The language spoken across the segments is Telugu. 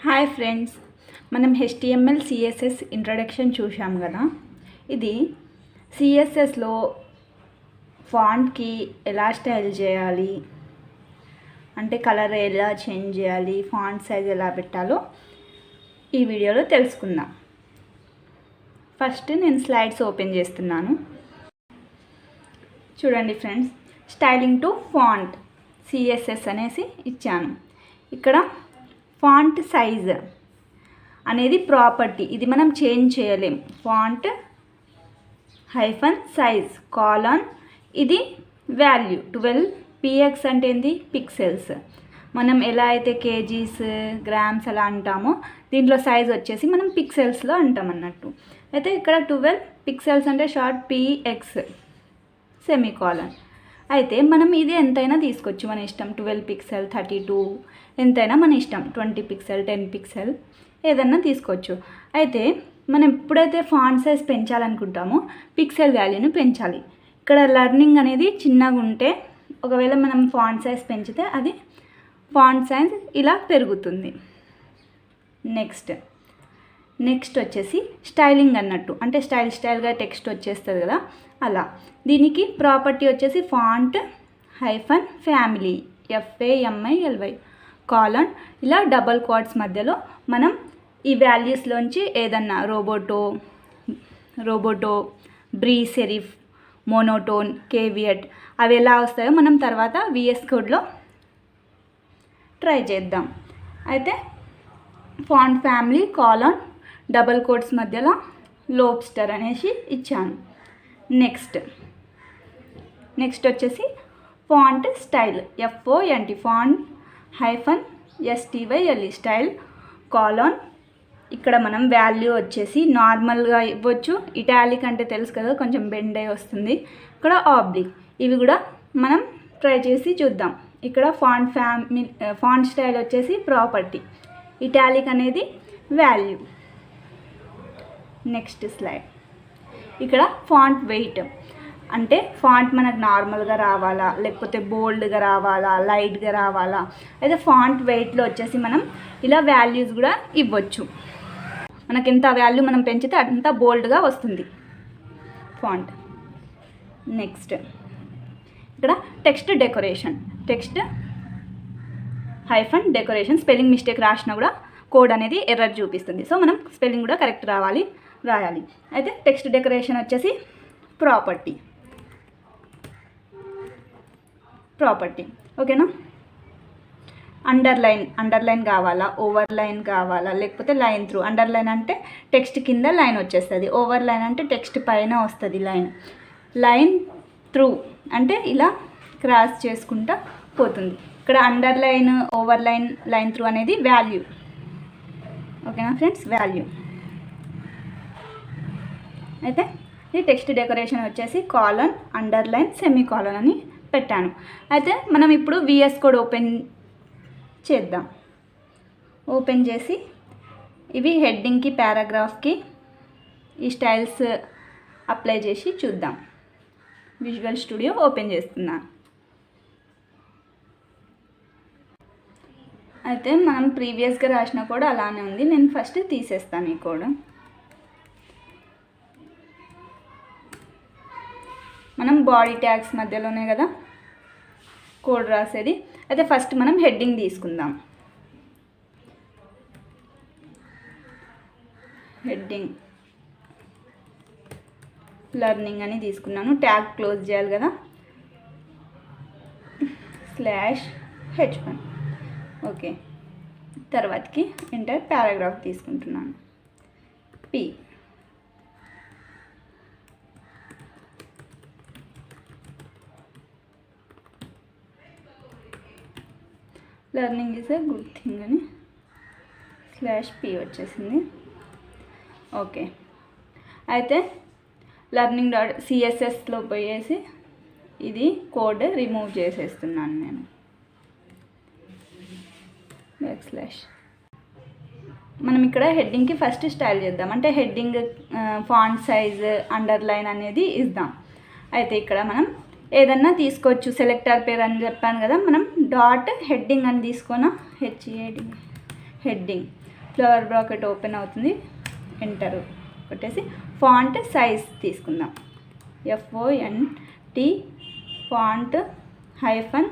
హాయ్ ఫ్రెండ్స్, మనం HTML CSS ఇంట్రడక్షన్ చూసాం కదా. ఇది CSSలో ఫాంట్కి ఎలా స్టైల్ చేయాలి, అంటే కలర్ ఎలా చేంజ్ చేయాలి, ఫాంట్ సైజ్ ఎలా పెట్టాలో ఈ వీడియోలో తెలుసుకుందాం. ఫస్ట్ నేను స్లైడ్స్ ఓపెన్ చేస్తున్నాను. చూడండి friends, styling to font CSS అనేసి ఇచ్చాను. ఇక్కడ ఫాంట్ సైజ్ అనేది ప్రాపర్టీ, ఇది మనం చేంజ్ చేయలేం. ఫాంట్ -సైజ్ కాలన్, ఇది వాల్యూ 12 px అంటే ఏంది, పిక్సెల్స్. మనం ఎలా అయితే కేజీస్ గ్రామ్స్ అలా అంటామో దీంట్లో సైజ్ వచ్చేసి మనం పిక్సెల్స్లో అంటాం అన్నట్టు. అయితే ఇక్కడ 12 పిక్సెల్స్ అంటే షార్ట్ px సెమీకాలన్. అయితే మనం ఇది ఎంతైనా తీసుకోవచ్చు, మన ఇష్టం. 12 పిక్సెల్, 32 ఎంతైనా మన ఇష్టం. 20 పిక్సెల్, 10 పిక్సెల్ ఏదన్నా తీసుకోవచ్చు. అయితే మనం ఎప్పుడైతే ఫాంట్ సైజ్ పెంచాలనుకుంటామో పిక్సెల్ వాల్యూని పెంచాలి. ఇక్కడ లెర్నింగ్ అనేది చిన్నగా ఉంటే ఒకవేళ మనం ఫాంట్ సైజ్ పెంచితే అది ఫాంట్ సైజ్ ఇలా పెరుగుతుంది. నెక్స్ట్ వచ్చేసి స్టైలింగ్ అన్నట్టు, అంటే స్టైల్గా టెక్స్ట్ వచ్చేస్తుంది కదా, అలా. దీనికి ప్రాపర్టీ వచ్చేసి ఫాంట్ -ఫ్యామిలీ FAMILY కాలన్, ఇలా డబల్ క్వాట్స్ మధ్యలో మనం ఈ వాల్యూస్లోంచి ఏదన్నా రోబోటో బ్రీ సెరిఫ్, మోనోటోన్, కేవియట్ అవి ఎలా వస్తాయో మనం తర్వాత VS కోడ్లో ట్రై చేద్దాం. అయితే font family colon double quotes మధ్యలో లోబ్స్టర్ అనేసి ఇచ్చాను. నెక్స్ట్ వచ్చేసి font style FONT font -STYLE style colon. ఇక్కడ మనం వాల్యూ వచ్చేసి నార్మల్గా ఇవ్వచ్చు, ఇటాలిక్ అంటే తెలుసు కదా కొంచెం బెండ్ అయి వస్తుంది. ఇక్కడ ఆబ్లిక్, ఇవి కూడా మనం ట్రై చేసి చూద్దాం. ఇక్కడ ఫాంట్ స్టైల్ వచ్చేసి ప్రాపర్టీ, ఇటాలిక్ అనేది వాల్యూ. Next slide. ఇక్కడ ఫాంట్ వెయిట్ అంటే ఫాంట్ మనకు నార్మల్గా రావాలా, లేకపోతే బోల్డ్గా రావాలా, లైట్గా రావాలా. అయితే ఫాంట్ వెయిట్లో వచ్చేసి మనం ఇలా వాల్యూస్ కూడా ఇవ్వచ్చు. మనకి ఎంత వాల్యూ మనం పెంచితే అంత బోల్డ్గా వస్తుంది ఫాంట్. నెక్స్ట్ ఇక్కడ టెక్స్ట్ డెకరేషన్ స్పెల్లింగ్ మిస్టేక్ రాసినా కూడా కోడ్ అనేది ఎర్రర్ చూపిస్తుంది. సో మనం స్పెల్లింగ్ కూడా కరెక్ట్ రాయాలి. అయితే టెక్స్ట్ డెకరేషన్ వచ్చేసి ప్రాపర్టీ, ఓకేనా. అండర్లైన్ కావాలా, ఓవర్లైన్ కావాలా, లేకపోతే లైన్ త్రూ. అండర్లైన్ అంటే టెక్స్ట్ కింద లైన్ వచ్చేస్తుంది, ఓవర్లైన్ అంటే టెక్స్ట్ పైన వస్తుంది లైన్ త్రూ అంటే ఇలా క్రాస్ చేసుకుంటా పోతుంది. ఇక్కడ అండర్లైన్, ఓవర్లైన్, లైన్ త్రూ అనేది వాల్యూ, ఓకేనా ఫ్రెండ్స్, వాల్యూ. అయితే ఈ టెక్స్ట్ డెకరేషన్ వచ్చేసి కాలన్, అండర్లైన్, సెమీకాలన్ అని పెట్టాను. అయితే మనం ఇప్పుడు VS కోడ్ ఓపెన్ చేద్దాం. ఓపెన్ చేసి ఇవి హెడ్డింగ్కి, పారాగ్రాఫ్కి ఈ స్టైల్స్ అప్లై చేసి చూద్దాం. విజువల్ స్టూడియో ఓపెన్ చేస్తున్నాను. అయితే మనం ప్రీవియస్గా రాసిన కోడ్ అలానే ఉంది. నేను ఫస్ట్ తీసేస్తాను ఈ కోడ్. మనం బాడీ ట్యాగ్స్ మధ్యలోనే కదా కోడ్ రాసేది. అయితే ఫస్ట్ మనం హెడ్డింగ్ తీసుకుందాం. హెడ్డింగ్ లెర్నింగ్ అని తీసుకున్నాను. ట్యాగ్ క్లోజ్ చేయాలి కదా, /h1. ఓకే, తర్వాతకి ఎంటర్ పారాగ్రాఫ్ తీసుకుంటున్నాను. P. Learning is a good thing అని /p వచ్చేసింది. ఓకే, అయితే learning.cssలో పోయేసి ఇది కోడ్ రిమూవ్ చేసేస్తున్నాను నేను. మనం ఇక్కడ హెడ్డింగ్కి ఫస్ట్ స్టైల్ చేద్దాం. అంటే హెడ్డింగ్ ఫాంట్ సైజ్, అండర్లైన్ అనేది ఇద్దాం. అయితే ఇక్కడ మనం ఏదన్నా తీసుకోవచ్చు, సెలెక్టర్ పేరు అని చెప్పాను కదా, మనం డాట్ హెడ్డింగ్ అని తీసుకున్నా, HED heading. Flower bracket open అవుతుంది, ఎంటర్ కొట్టేసి ఫాంట్ సైజ్ తీసుకుందాం. FONT font hyphen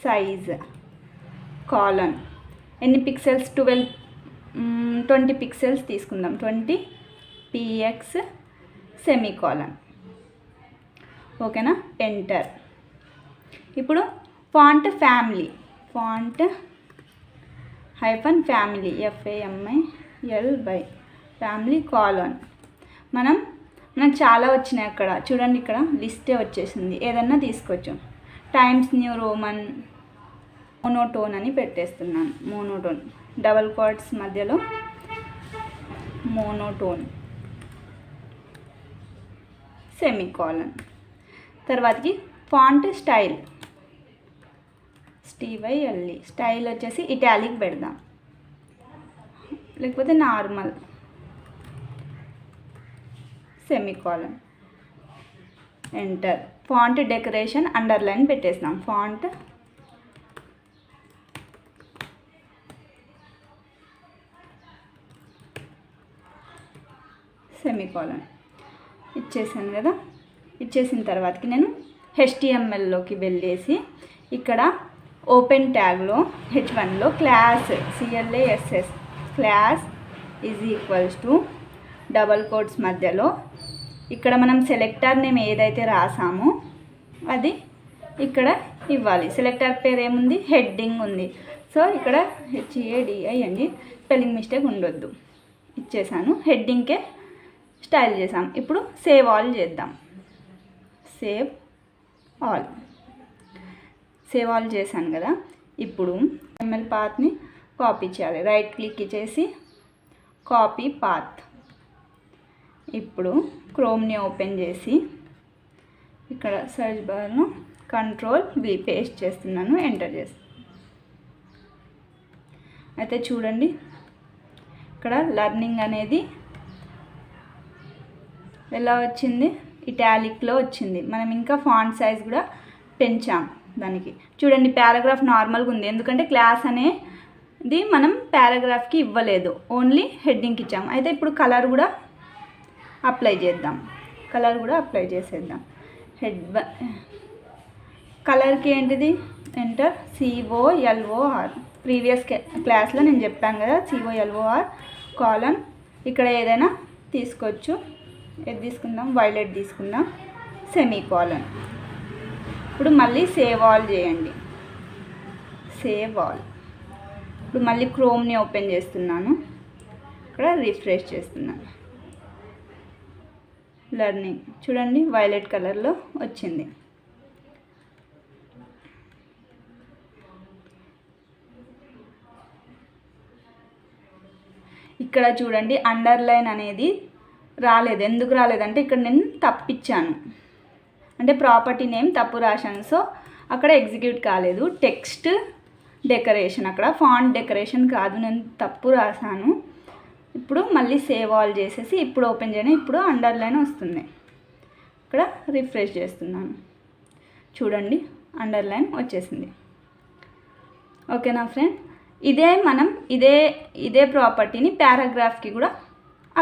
size colon. ఎన్ని పిక్సెల్స్? 20 పిక్సెల్స్ తీసుకుందాం. 20 px సెమీకాలన్. ఓకేనా, ఎంటర్. ఇప్పుడు font family, font hyphen family FAMILY family colon. మనకు చాలా వచ్చినాయి అక్కడ చూడండి, ఇక్కడ లిస్టే వచ్చేసింది, ఏదన్నా తీసుకోవచ్చు. టైమ్స్ న్యూ రోమన్ మోనోటోన్ అని పెట్టేస్తున్నాను. మోనోటోన్ డబల్ కోట్స్ మధ్యలో మోనోటోన్ సెమీకాలన్. తర్వాతకి ఫాంట్ స్టైల్ STYLE. స్టైల్ వచ్చేసి ఇటాలిక్ పెడదాం, లేకపోతే normal semicolon, enter. Font decoration underline పెట్టేస్తాం. ఫాంట్ సెమీకాలన్ ఇచ్చేసాను కదా. ఇచ్చేసిన తర్వాతకి నేను HTMLలోకి వెళ్ళేసి ఇక్కడ ఓపెన్ ట్యాగ్లో H1లో class CLASS class = double quotes మధ్యలో ఇక్కడ మనం సెలెక్టర్ నేమ్ ఏదైతే రాసామో అది ఇక్కడ ఇవ్వాలి. సెలెక్టర్ పేరు ఏముంది? హెడ్డింగ్ ఉంది. సో ఇక్కడ HADI అండి, స్పెల్లింగ్ మిస్టేక్ ఉండొద్దు. ఇచ్చేసాను. హెడ్డింగ్కే స్టైల్ చేసాం. ఇప్పుడు సేవ్ ఆల్ చేద్దాం. సేవ్ ఆల్ చేశాను కదా. ఇప్పుడు ML పాత్ని కాపీ చేయాలి. రైట్ క్లిక్ ఇచ్చేసి కాపీ పాత్. ఇప్పుడు క్రోమ్ని ఓపెన్ చేసి ఇక్కడ సర్చ్ బార్ను Ctrl+V పేస్ట్ చేస్తున్నాను, ఎంటర్ చేస్తాను. అయితే చూడండి, ఇక్కడ లర్నింగ్ అనేది ఎలా వచ్చింది? ఇటాలిక్లో వచ్చింది. మనం ఇంకా ఫాంట్ సైజ్ కూడా పెంచాం దానికి. చూడండి, పారాగ్రాఫ్ నార్మల్గా ఉంది, ఎందుకంటే క్లాస్ అనేది మనం పారాగ్రాఫ్కి ఇవ్వలేదు, ఓన్లీ హెడ్డింగ్కి ఇచ్చాము. అయితే ఇప్పుడు కలర్ కూడా అప్లై చేద్దాం. అప్లై చేసేద్దాం. కలర్కి ఏంటిది? ఎంటర్. COLOR. ప్రీవియస్ క్లాస్లో నేను చెప్పాను కదా, COLOR కాలన్. ఇక్కడ ఏదైనా తీసుకోవచ్చు. ఏది తీసుకుందాం? వైలెట్ తీసుకుందాం. సెమీకాలన్. ఇప్పుడు మళ్ళీ సేవ్ ఆల్ చేయండి. Save all. ఇప్పుడు మళ్ళీ క్రోమ్ని ఓపెన్ చేస్తున్నాను, ఇక్కడ రిఫ్రెష్ చేస్తున్నాను. లర్నింగ్ చూడండి, వైలెట్ కలర్లో వచ్చింది. ఇక్కడ చూడండి, అండర్లైన్ అనేది రాలేదు. ఎందుకు రాలేదంటే ఇక్కడ నేను తప్పిచ్చాను, అంటే ప్రాపర్టీ నేమ్ తప్పు రాశాను. సో అక్కడ ఎగ్జిక్యూట్ కాలేదు. టెక్స్ట్ డెకరేషన్, అక్కడ ఫాంట్ డెకరేషన్ కాదు, నేను తప్పు రాశాను. ఇప్పుడు మళ్ళీ సేవ్ ఆల్ చేసేసి ఇప్పుడు ఓపెన్ చేయను. ఇప్పుడు అండర్లైన్ వస్తుంది. ఇక్కడ రిఫ్రెష్ చేస్తున్నాను. చూడండి, అండర్లైన్ వచ్చేసింది. ఓకేనా ఫ్రెండ్? ఇదే ప్రాపర్టీని పారాగ్రాఫ్కి కూడా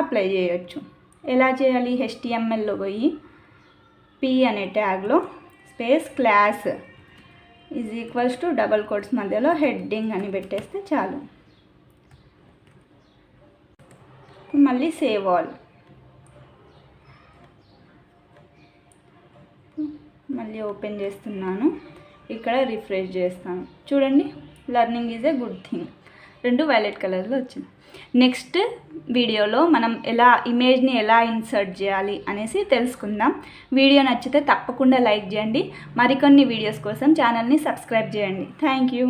అప్లై చేయొచ్చు. ఎలా చేయాలి? HTMLలో పోయి P అనే ట్యాగ్లో స్పేస్ క్లాస్ = డబల్ కోట్స్ మధ్యలో హెడ్డింగ్ అని పెట్టేస్తే చాలు. మళ్ళీ సేవ్ ఆల్. మళ్ళీ ఓపెన్ చేస్తున్నాను, ఇక్కడ రిఫ్రెష్ చేస్తాను. చూడండి, learning is a good thing. 2 violet కలర్లో వచ్చింది. నెక్స్ట్ వీడియోలో మనం ఇమేజ్ని ఎలా ఇన్సర్ట్ చేయాలి అనేసి తెలుసుకుందాం. వీడియో నచ్చితే తప్పకుండా లైక్ చేయండి. మరికొన్ని వీడియోస్ కోసం ఛానల్ని సబ్స్క్రైబ్ చేయండి. Thank you.